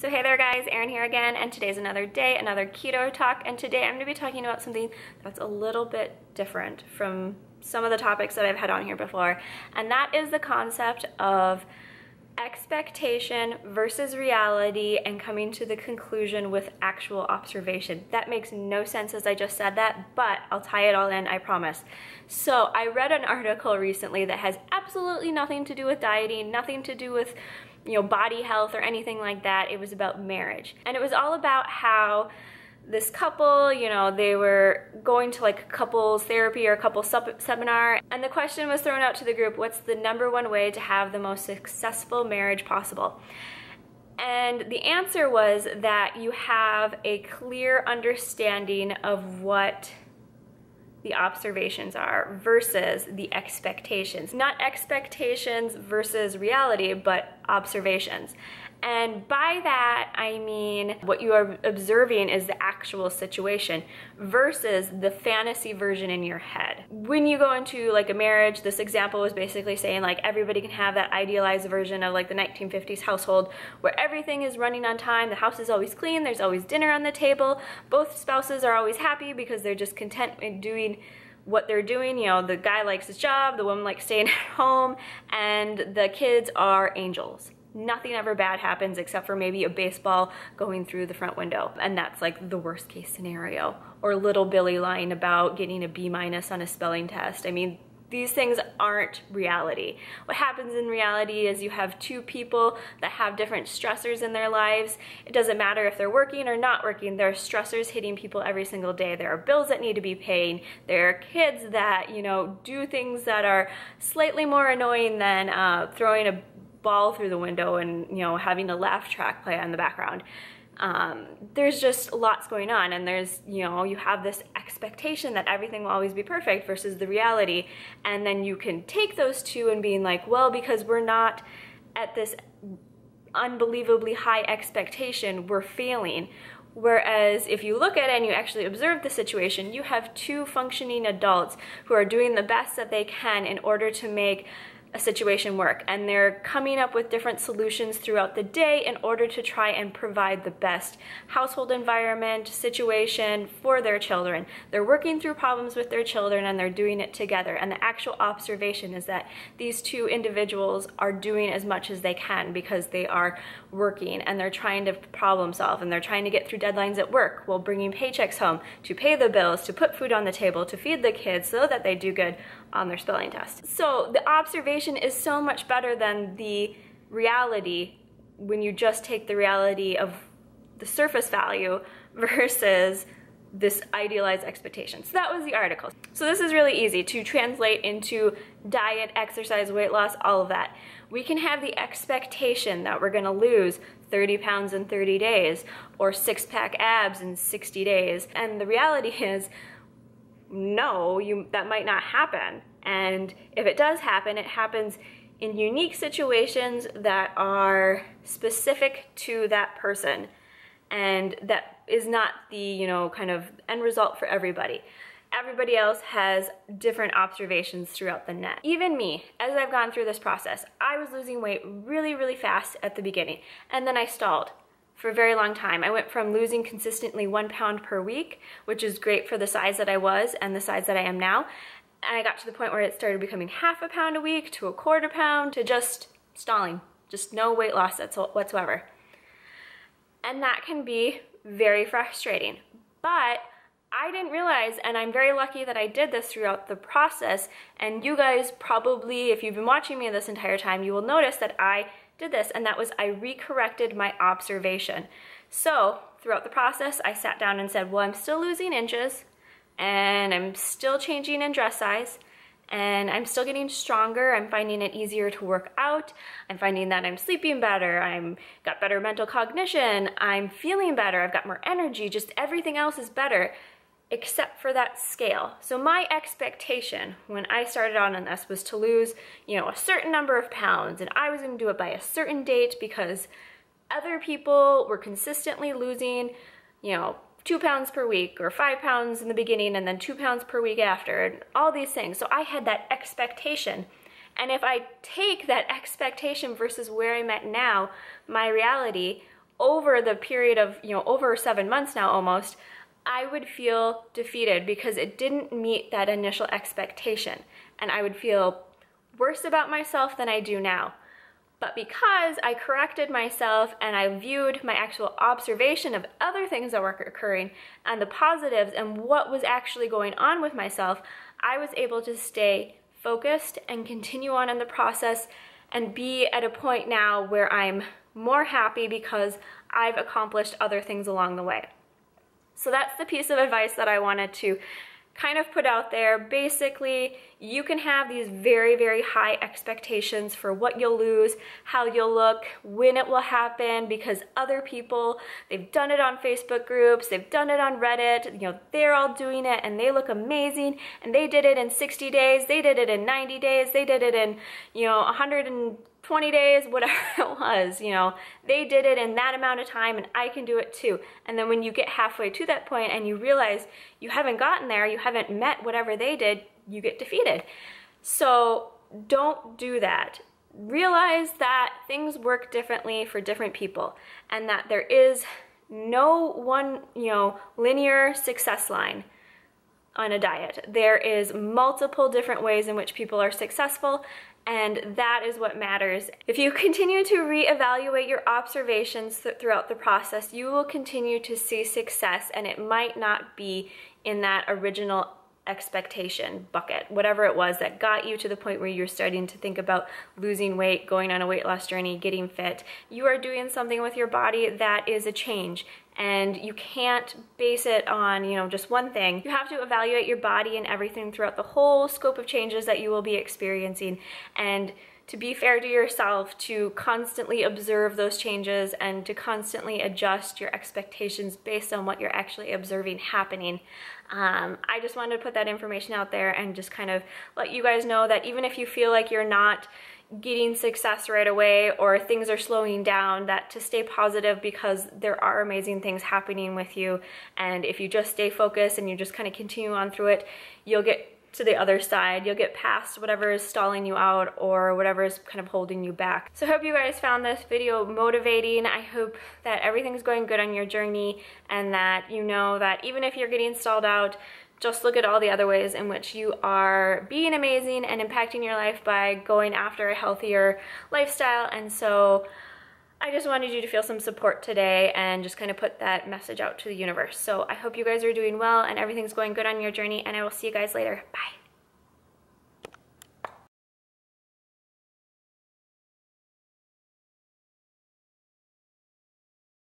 So hey there guys, Erin here again, and today's another day, another keto talk, and today I'm going to be talking about something that's a little bit different from some of the topics that I've had on here before, and that is the concept of expectation versus reality and coming to the conclusion with actual observation. That makes no sense as I just said that, but I'll tie it all in, I promise. So I read an article recently that has absolutely nothing to do with dieting, nothing to do with body health or anything like that. It was about marriage. And it was all about how this couple, they were going to like a couples therapy or a couples seminar, and the question was thrown out to the group, what's the #1 way to have the most successful marriage possible? And the answer was that you have a clear understanding of what the observations are versus the expectations. Not expectations versus reality, but observations. And by that, I mean what you are observing is the actual situation versus the fantasy version in your head. When you go into like a marriage, this example was basically saying like everybody can have that idealized version of like the 1950s household where everything is running on time, the house is always clean, there's always dinner on the table, both spouses are always happy because they're just content in doing what they're doing. The guy likes his job, the woman likes staying at home, and the kids are angels. Nothing ever bad happens except for maybe a baseball going through the front window. And that's like the worst case scenario. Or little Billy lying about getting a B- on a spelling test. I mean, these things aren't reality. What happens in reality is you have two people that have different stressors in their lives. It doesn't matter if they're working or not working. There are stressors hitting people every single day. There are bills that need to be paid. There are kids that, do things that are slightly more annoying than throwing a ball through the window and having a laugh track play on the background. There's just lots going on, and there's you have this expectation that everything will always be perfect versus the reality, and then you can take those two and being like, well, because we're not at this unbelievably high expectation, we're failing. Whereas if you look at it and you actually observe the situation, you have two functioning adults who are doing the best that they can in order to make a situation work, and they're coming up with different solutions throughout the day in order to try and provide the best household environment situation for their children. They're working through problems with their children and they're doing it together, and the actual observation is that these two individuals are doing as much as they can because they are working and they're trying to problem solve and they're trying to get through deadlines at work while bringing paychecks home to pay the bills, to put food on the table, to feed the kids so that they do good on their spelling test. So the observation is so much better than the reality when you just take the reality of the surface value versus this idealized expectation. So that was the article. So this is really easy to translate into diet, exercise, weight loss, all of that. We can have the expectation that we're gonna lose 30 pounds in 30 days or 6-pack abs in 60 days. And the reality is, no, that might not happen. And if it does happen, it happens in unique situations that are specific to that person. And that is not the, kind of end result for everybody. Everybody else has different observations throughout the net. Even me, as I've gone through this process, I was losing weight really, really fast at the beginning. And then I stalled for a very long time. I went from losing consistently 1 pound per week, which is great for the size that I was and the size that I am now. And I got to the point where it started becoming 1/2 pound a week to 1/4 pound to just stalling, just no weight loss whatsoever. And that can be very frustrating. But I didn't realize, and I'm very lucky that I did this throughout the process, and you guys probably, if you've been watching me this entire time, you will notice that I did this, and that was I recorrected my observation. So throughout the process, I sat down and said, well, I'm still losing inches, and I'm still changing in dress size, and I'm still getting stronger. I'm finding it easier to work out. I'm finding that I'm sleeping better. I'm got better mental cognition. I'm feeling better. I've got more energy. Just everything else is better except for that scale. So my expectation when I started on this was to lose, a certain number of pounds, and I was going to do it by a certain date because other people were consistently losing, 2 pounds per week or 5 pounds in the beginning and then 2 pounds per week after, and all these things. So I had that expectation. And if I take that expectation versus where I'm at now, my reality, over the period of, over 7 months now almost, I would feel defeated because it didn't meet that initial expectation. And I would feel worse about myself than I do now. But because I corrected myself and I viewed my actual observation of other things that were occurring and the positives and what was actually going on with myself, I was able to stay focused and continue on in the process and be at a point now where I'm more happy because I've accomplished other things along the way. So that's the piece of advice that I wanted to kind of put out there. Basically, you can have these very, very high expectations for what you'll lose, how you'll look, when it will happen, because other people, they've done it on Facebook groups, they've done it on Reddit, they're all doing it and they look amazing, and they did it in 60 days, they did it in 90 days, they did it in, 120 days, whatever it was, they did it in that amount of time and I can do it too. And then when you get halfway to that point and you realize you haven't gotten there, you haven't met whatever they did, you get defeated. So don't do that. Realize that things work differently for different people and that there is no one, linear success line on a diet. There is multiple different ways in which people are successful, and that is what matters. If you continue to reevaluate your observations throughout the process, you will continue to see success, and it might not be in that original expectation bucket, whatever it was that got you to the point where you're starting to think about losing weight, going on a weight loss journey, getting fit. You are doing something with your body that is a change, and you can't base it on, just one thing. You have to evaluate your body and everything throughout the whole scope of changes that you will be experiencing, and to be fair to yourself, to constantly observe those changes and to constantly adjust your expectations based on what you're actually observing happening. I just wanted to put that information out there and just kind of let you guys know that even if you feel like you're not getting success right away or things are slowing down, that to stay positive because there are amazing things happening with you, and if you just stay focused and you just kind of continue on through it, you'll get to the other side. You'll get past whatever is stalling you out or whatever is kind of holding you back. So I hope you guys found this video motivating. I hope that everything's going good on your journey and that you know that even if you're getting stalled out, just look at all the other ways in which you are being amazing and impacting your life by going after a healthier lifestyle. And so I just wanted you to feel some support today and just kind of put that message out to the universe. So I hope you guys are doing well and everything's going good on your journey, and I will see you guys later. Bye.